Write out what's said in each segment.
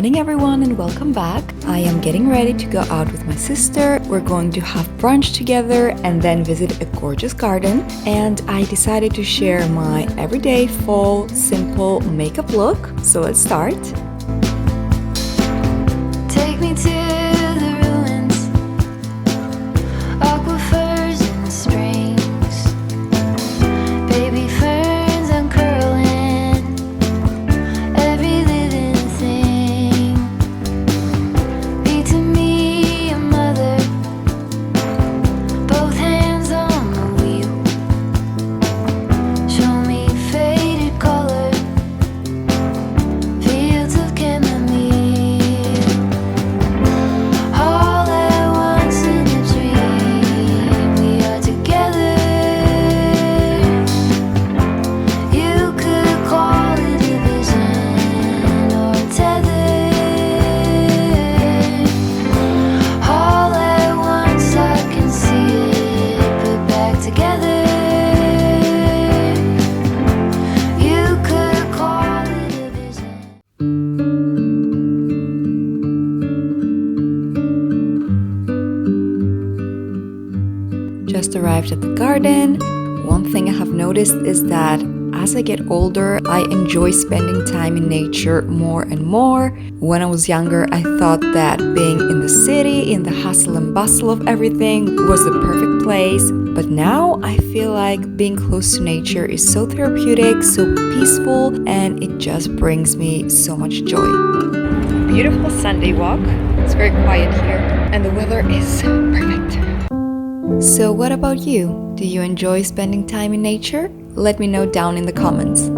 morning everyone and welcome back. I am getting ready to go out with my sister. We're going to have brunch together and then visit a gorgeous garden. And I decided to share my everyday fall simple makeup look. So let's start. Take me to the ruins, aquifers and springs, baby ferns uncurling, every living thing. Be to me a mother, both hands on the wheel. Show me faded color, fields of chamomile. All at once in a dream, we are together. You could call it a vision or a tether. All at once I can see it put back together. You could call it a vision. Just arrived at the garden. One thing I have noticed is that as I get older, I enjoy spending time in nature more and more. When I was younger, I thought that being in the city, in the hustle and bustle of everything, was the perfect place. But now I feel like being close to nature is so therapeutic, so peaceful, and it just brings me so much joy. Beautiful Sunday walk. It's very quiet here, and the weather is perfect. So what about you? Do you enjoy spending time in nature? Let me know down in the comments.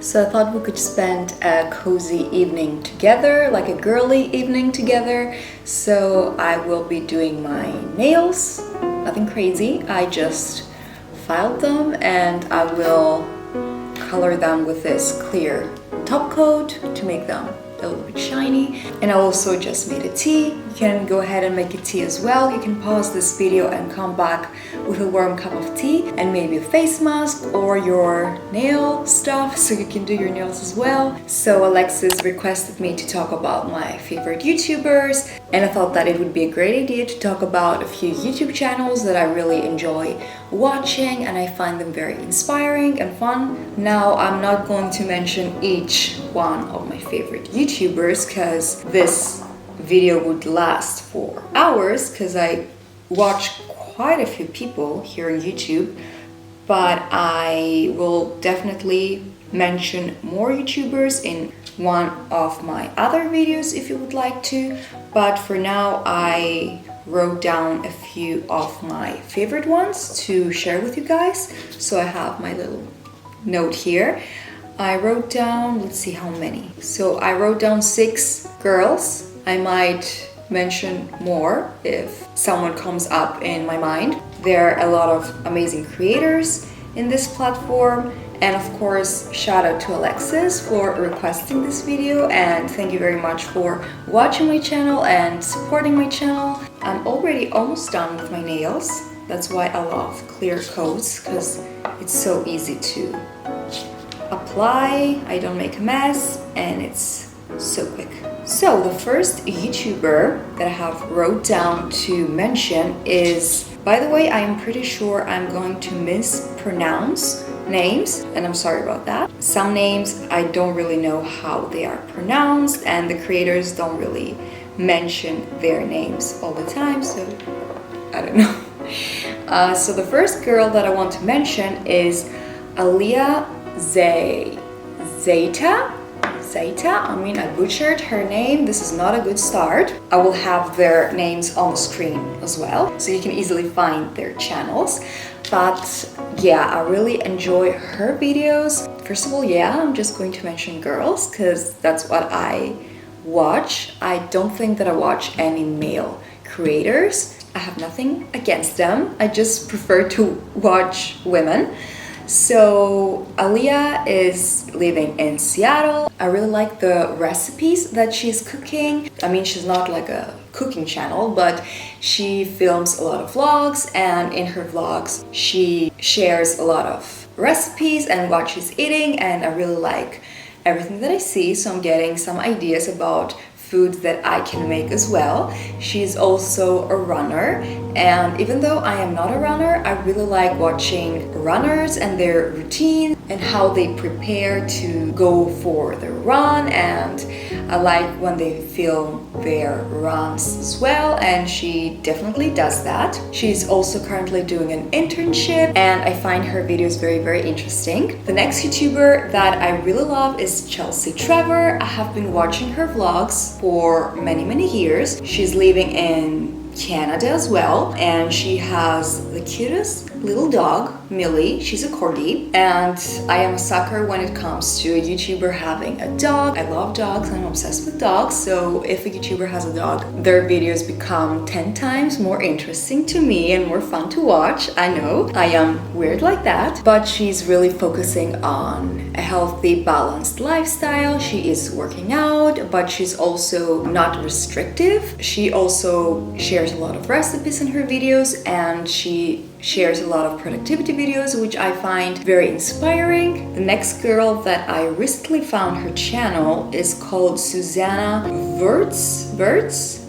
So I thought we could spend a cozy evening together, like a girly evening together. So I will be doing my nails, nothing crazy. I just filed them and I will color them with this clear top coat to make them a little bit shiny. And I also just made a tea. You can go ahead and make a tea as well. You can pause this video and come back with a warm cup of tea and maybe a face mask or your nail stuff so you can do your nails as well. So Alexis requested me to talk about my favorite YouTubers, and I thought that it would be a great idea to talk about a few YouTube channels that I really enjoy watching and I find them very inspiring and fun. Now I'm not going to mention each one of my favorite YouTubers because this video would last for hours because I watch quite a few people here on YouTube, but I will definitely mention more YouTubers in one of my other videos if you would like to, but for now I wrote down a few of my favorite ones to share with you guys. So I have my little note here. I wrote down, let's see how many. So I wrote down 6 girls. I might mention more if someone comes up in my mind. There are a lot of amazing creators in this platform, and of course shout out to Alexis for requesting this video, and thank you very much for watching my channel and supporting my channel. I'm already almost done with my nails. That's why I love clear coats, because it's so easy to apply, I don't make a mess, and it's so quick. So the first YouTuber that I have wrote down to mention is, by the way, I'm pretty sure I'm going to mispronounce names, and I'm sorry about that. Some names I don't really know how they are pronounced, and the creators don't really mention their names all the time, so I don't know. So the first girl that I want to mention is Alia Zaita. I mean, I butchered her name. This is not a good start. I will have their names on the screen as well, so you can easily find their channels. But yeah, I really enjoy her videos. First of all, yeah, I'm just going to mention girls because that's what I watch. I don't think that I watch any male creators. I have nothing against them. I just prefer to watch women. So Alia is living in Seattle. I really like the recipes that she's cooking. I mean, she's not like a cooking channel, but she films a lot of vlogs, and in her vlogs she shares a lot of recipes and what she's eating, and I really like everything that I see, so I'm getting some ideas about foods that I can make as well. She's also a runner, and even though I am not a runner, I really like watching runners and their routine and how they prepare to go for the run, and I like when they film their runs as well, and she definitely does that. She's also currently doing an internship, and I find her videos very, very interesting. The next YouTuber that I really love is Trevor. I have been watching her vlogs for many, many years. She's living in Canada as well, and she has the cutest little dog, Millie. She's a corgi, and I am a sucker when it comes to a YouTuber having a dog. I love dogs, I'm obsessed with dogs, so if a YouTuber has a dog, their videos become 10 times more interesting to me and more fun to watch. I know, I am weird like that, but she's really focusing on a healthy, balanced lifestyle. She is working out, but she's also not restrictive. She also shares a lot of recipes in her videos, and she shares a lot of productivity videos, which I find very inspiring. The next girl that I recently found her channel is called Susanna Wirtz.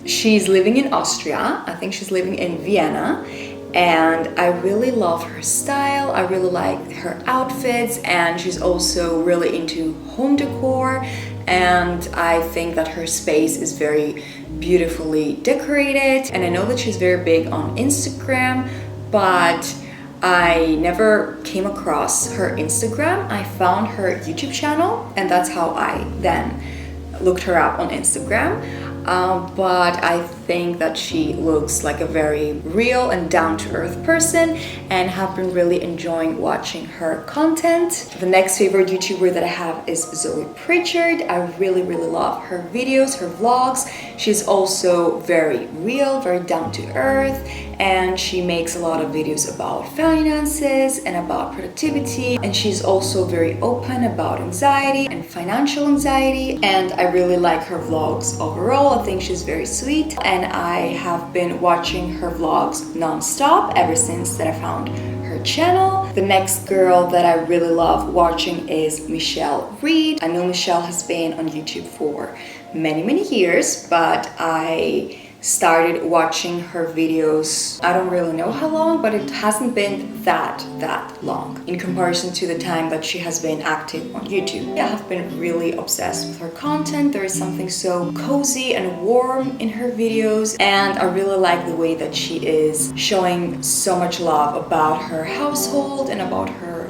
She's living in Austria. I think she's living in Vienna, and I really love her style. I really like her outfits, and she's also really into home decor, and I think that her space is very beautifully decorated. And I know that she's very big on Instagram, but I never came across her Instagram. I found her YouTube channel, and that's how I then looked her up on Instagram. But I think that she looks like a very real and down-to-earth person, and have been really enjoying watching her content. The next favorite YouTuber that I have is Zoe Pritchard. I really, really love her videos, her vlogs. She's also very real, very down-to-earth, and she makes a lot of videos about finances and about productivity, and she's also very open about anxiety and financial anxiety, and I really like her vlogs overall. I think she's very sweet, and I have been watching her vlogs non-stop ever since that I found her channel. The next girl that I really love watching is Michelle Reed. I know Michelle has been on YouTube for many, many years, but I started watching her videos, I don't really know how long, but it hasn't been that long in comparison to the time that she has been active on YouTube. I have been really obsessed with her content. There is something so cozy and warm in her videos, and I really like the way that she is showing so much love about her household and about her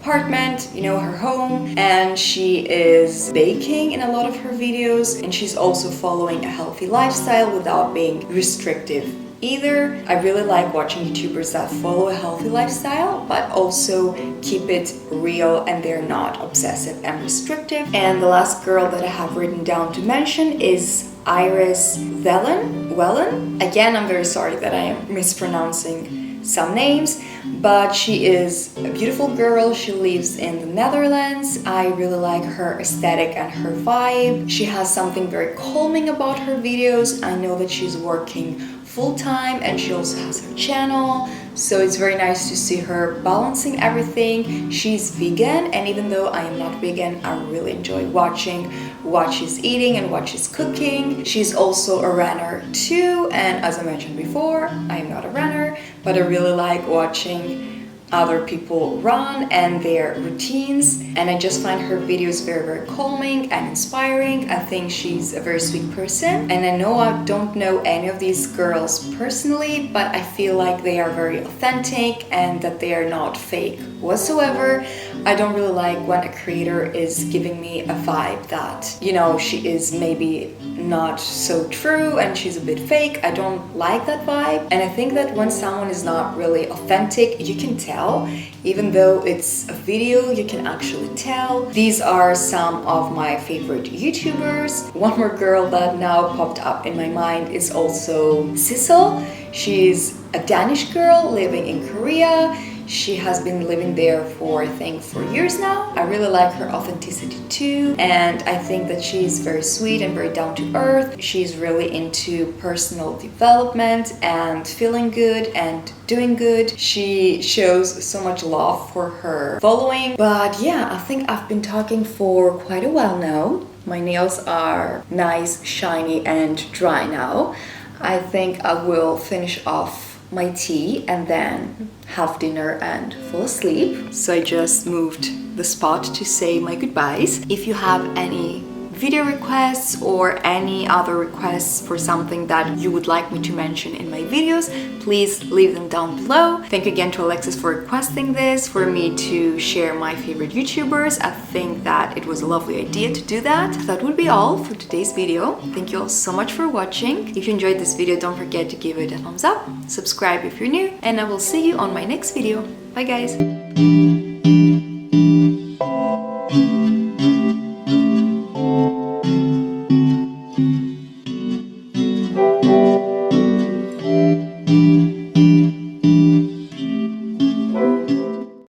apartment, you know, her home, and she is baking in a lot of her videos, and she's also following a healthy lifestyle without being restrictive either. I really like watching YouTubers that follow a healthy lifestyle but also keep it real and they're not obsessive and restrictive. And the last girl that I have written down to mention is Iris Wellen. Again, I'm very sorry that I am mispronouncing some names, but she is a beautiful girl. She lives in the Netherlands. I really like her aesthetic and her vibe. She has something very calming about her videos. I know that she's working full-time and she also has her channel, so it's very nice to see her balancing everything. She's vegan, and even though I am not vegan, I really enjoy watching what she's eating and what she's cooking. She's also a runner too, and as I mentioned before, I am not a runner, but I really like watching other people run and their routines, and I just find her videos very calming and inspiring. I think she's a very sweet person, and I know I don't know any of these girls personally, but I feel like they are very authentic and that they are not fake whatsoever. I don't really like when a creator is giving me a vibe that, you know, she is maybe not so true and she's a bit fake. I don't like that vibe, and I think that when someone is not really authentic, you can tell. Even though it's a video, you can actually tell. These are some of my favorite YouTubers. One more girl that now popped up in my mind is also Sissel. She's a Danish girl living in Korea. She has been living there for, I think, 4 years now. I really like her authenticity too, and I think that she's very sweet and very down to earth. She's really into personal development and feeling good and doing good. She shows so much love for her following. But yeah, I think I've been talking for quite a while now. My nails are nice, shiny and dry now. I think I will finish off my tea and then have dinner and fall asleep. So I just moved the spot to say my goodbyes. If you have any video requests or any other requests for something that you would like me to mention in my videos, please leave them down below. Thank you again to Alexis for requesting this, for me to share my favorite YouTubers. I think that it was a lovely idea to do that. That would be all for today's video. Thank you all so much for watching. If you enjoyed this video, don't forget to give it a thumbs up, subscribe if you're new, and I will see you on my next video. Bye guys!